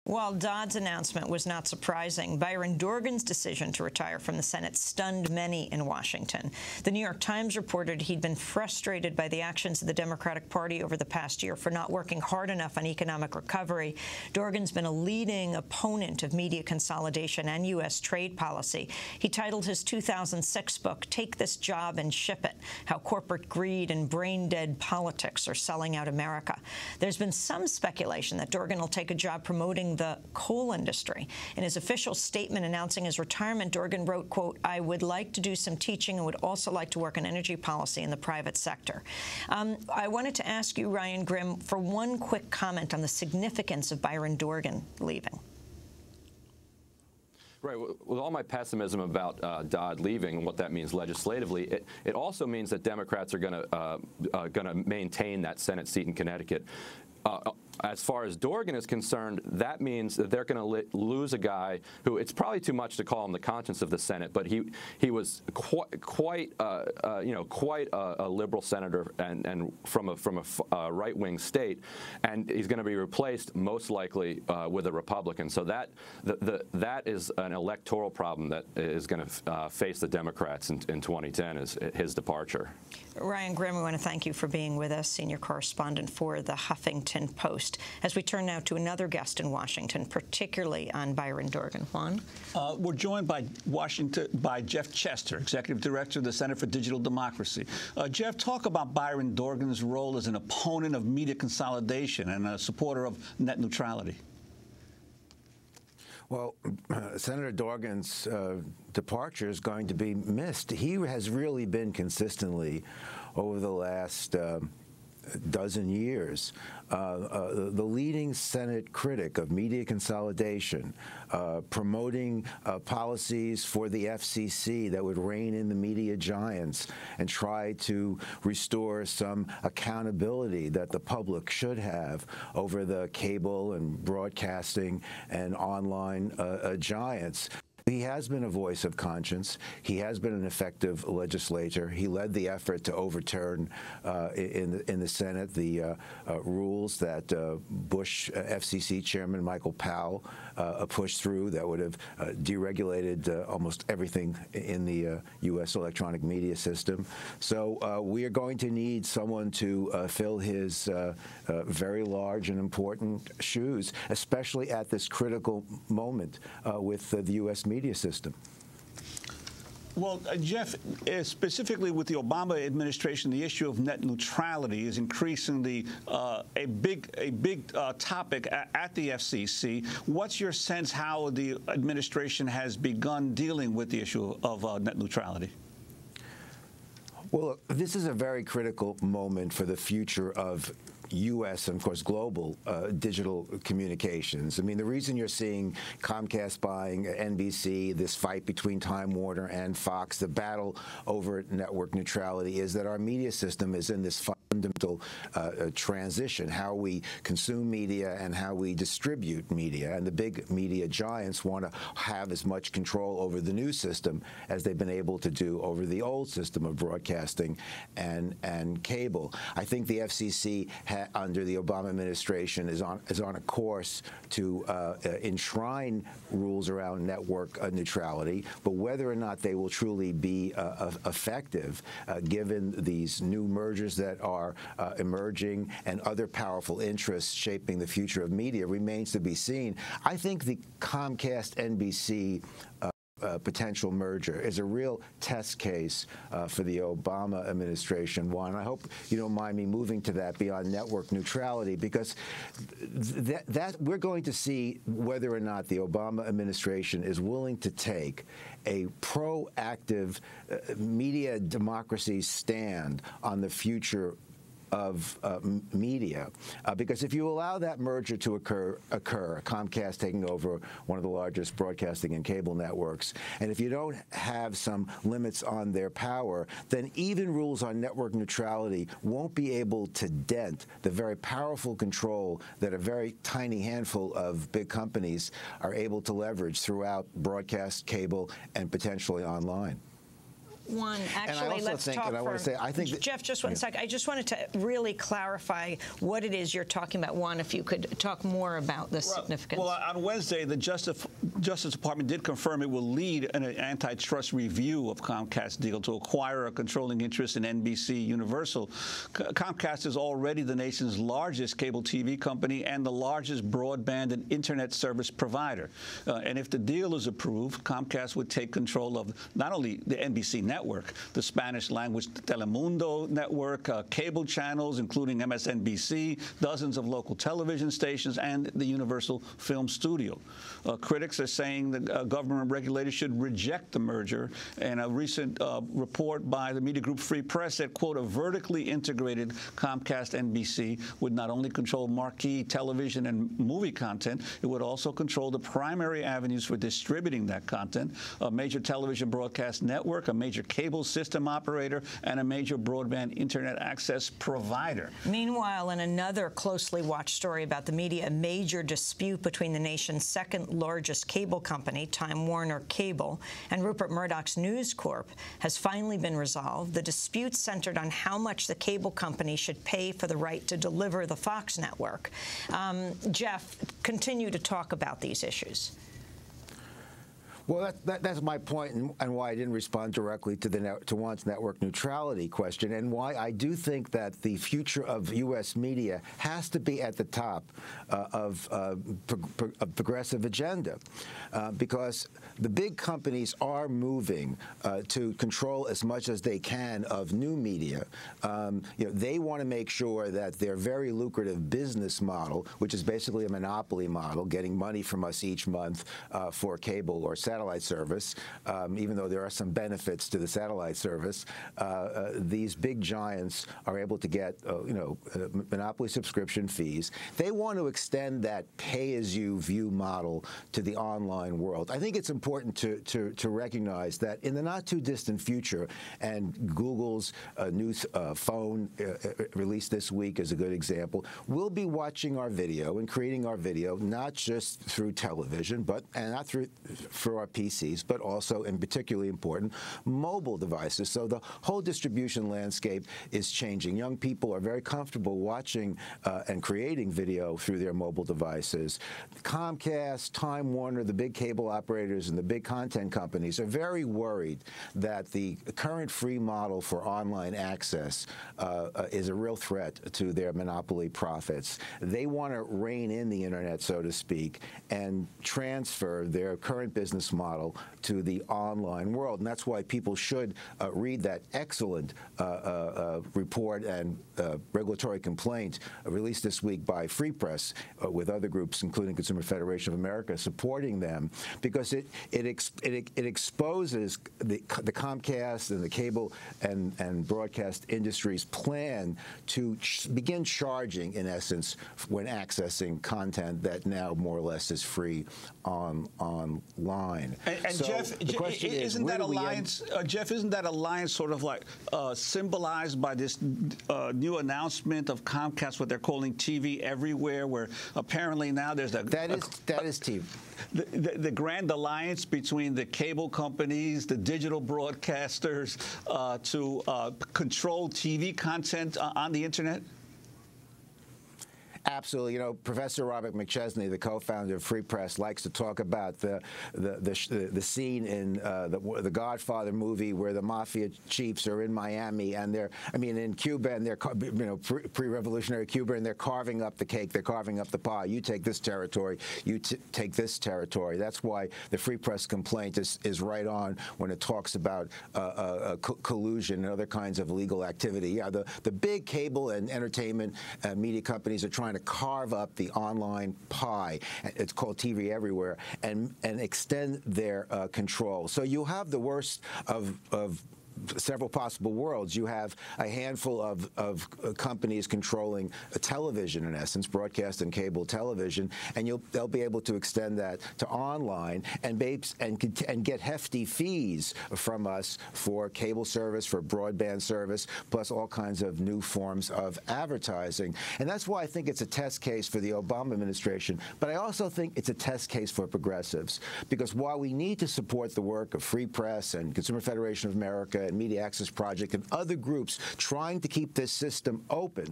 While Dodd's announcement was not surprising, Byron Dorgan's decision to retire from the Senate stunned many in Washington. The New York Times reported he'd been frustrated by the actions of the Democratic Party over the past year for not working hard enough on economic recovery. Dorgan's been a leading opponent of media consolidation and U.S. trade policy. He titled his 2006 book, "Take This Job and Ship It: How Corporate Greed and Brain-Dead Politics Are Selling Out America." There's been some speculation that Dorgan will take a job promoting the coal industry. In his official statement announcing his retirement, Dorgan wrote, quote, "I would like to do some teaching and would also like to work on energy policy in the private sector." I wanted to ask you, Ryan Grim, for one quick comment on the significance of Byron Dorgan leaving. Right. With all my pessimism about Dodd leaving and what that means legislatively, it also means that Democrats are going to maintain that Senate seat in Connecticut. As far as Dorgan is concerned, that means that they're going to lose a guy who, it's probably too much to call him the conscience of the Senate, but he was quite a liberal senator and from a right-wing state, and he's going to be replaced most likely with a Republican. So that is an electoral problem that is going to face the Democrats in 2010, is his departure. Ryan Grim, we want to thank you for being with us, senior correspondent for the Huffington Post. As we turn now to another guest in Washington, particularly on Byron Dorgan. Juan? We're joined by Jeff Chester, Executive Director of the Center for Digital Democracy. Jeff, talk about Byron Dorgan's role as an opponent of media consolidation and a supporter of net neutrality. Well, Senator Dorgan's departure is going to be missed. He has really been consistently, over the last dozen years, the leading Senate critic of media consolidation, promoting policies for the FCC that would rein in the media giants and try to restore some accountability that the public should have over the cable and broadcasting and online giants. He has been a voice of conscience. He has been an effective legislator. He led the effort to overturn in the Senate the rules that Bush FCC Chairman Michael Powell pushed through that would have deregulated almost everything in the U.S. electronic media system. So we are going to need someone to fill his very large and important shoes, especially at this critical moment with the U.S. media system. Well, Jeff, specifically with the Obama administration, the issue of net neutrality is increasingly a big topic at the FCC. What's your sense how the administration has begun dealing with the issue of net neutrality? Well, look, this is a very critical moment for the future of U.S. and, of course, global digital communications. I mean, the reason you're seeing Comcast buying NBC, this fight between Time Warner and Fox, the battle over network neutrality, is that our media system is in this fundamental transition, how we consume media and how we distribute media. And the big media giants want to have as much control over the new system as they've been able to do over the old system of broadcasting and cable. I think the FCC under the Obama administration is on a course to enshrine rules around network neutrality, but whether or not they will truly be effective, given these new mergers that are emerging and other powerful interests shaping the future of media, remains to be seen. I think the Comcast-NBC potential merger is a real test case for the Obama administration. Juan, I hope you don't mind me moving to that beyond network neutrality, because that we're going to see whether or not the Obama administration is willing to take a proactive media democracy stand on the future of media, because if you allow that merger to occur, Comcast taking over one of the largest broadcasting and cable networks, and if you don't have some limits on their power, then even rules on network neutrality won't be able to dent the very powerful control that a very tiny handful of big companies are able to leverage throughout broadcast, cable, and potentially online. One, actually, let's talk and I want to say, I think Jeff, just one sec. I just wanted to really clarify what it is you're talking about. One, if you could talk more about the significance. Well, on Wednesday, the Justice Department did confirm it will lead an antitrust review of Comcast's deal to acquire a controlling interest in NBC Universal. Comcast is already the nation's largest cable TV company and the largest broadband and internet service provider. And if the deal is approved, Comcast would take control of not only the NBC network, the Spanish-language Telemundo network, cable channels, including MSNBC, dozens of local television stations, and the Universal Film Studio. Critics are saying the government regulators should reject the merger. And a recent report by the media group Free Press said, quote, a vertically integrated Comcast NBC would not only control marquee television and movie content, it would also control the primary avenues for distributing that content, a major television broadcast network, a major cable system operator, and a major broadband internet access provider. Meanwhile, in another closely watched story about the media, a major dispute between the nation's second largest cable company, Time Warner Cable, and Rupert Murdoch's News Corp has finally been resolved. The dispute centered on how much the cable company should pay for the right to deliver the Fox network. Jeff, continue to talk about these issues. Well, that's my point, and why I didn't respond directly to Juan's network neutrality question, and why I do think that the future of U.S. media has to be at the top of progressive agenda, because the big companies are moving to control as much as they can of new media. They want to make sure that their very lucrative business model, which is basically a monopoly model, getting money from us each month for cable or satellite service, even though there are some benefits to the satellite service, these big giants are able to get, monopoly subscription fees. They want to extend that pay-as-you-view model to the online world. I think it's important to recognize that in the not-too-distant future, and Google's new phone released this week is a good example, we'll be watching our video and creating our video not just through television, and not through our PCs, but also, and particularly important, mobile devices. So the whole distribution landscape is changing. Young people are very comfortable watching and creating video through their mobile devices. Comcast, Time Warner, the big cable operators and the big content companies are very worried that the current free model for online access is a real threat to their monopoly profits. They want to rein in the internet, so to speak, and transfer their current business model to the online world. And that's why people should read that excellent report and regulatory complaint released this week by Free Press with other groups, including Consumer Federation of America, supporting them, because it exposes the Comcast and the cable and broadcast industry's plan to begin charging, in essence, when accessing content that now more or less is free online. And so Jeff, isn't that alliance, Jeff, isn't that alliance sort of like symbolized by this new announcement of Comcast, what they're calling TV Everywhere, where apparently now there's that is TV. The grand alliance between the cable companies, the digital broadcasters, to control TV content on the internet? Absolutely. Professor Robert McChesney, the co-founder of Free Press, likes to talk about the scene in the Godfather movie where the mafia chiefs are in Miami and in Cuba, and they're pre-revolutionary Cuba, and they're carving up the cake, they're carving up the pie. You take this territory, you take this territory. That's why the Free Press complaint is right on when it talks about collusion and other kinds of illegal activity. Yeah, the big cable and entertainment media companies are trying to carve up the online pie. It's called TV Everywhere, and extend their control. So you have the worst of several possible worlds. You have a handful of companies controlling television, in essence, broadcast and cable television, and they'll be able to extend that to online and get hefty fees from us for cable service, for broadband service, plus all kinds of new forms of advertising. And that's why I think it's a test case for the Obama administration. But I also think it's a test case for progressives, because while we need to support the work of Free Press and Consumer Federation of America and Media Access Project and other groups trying to keep this system open.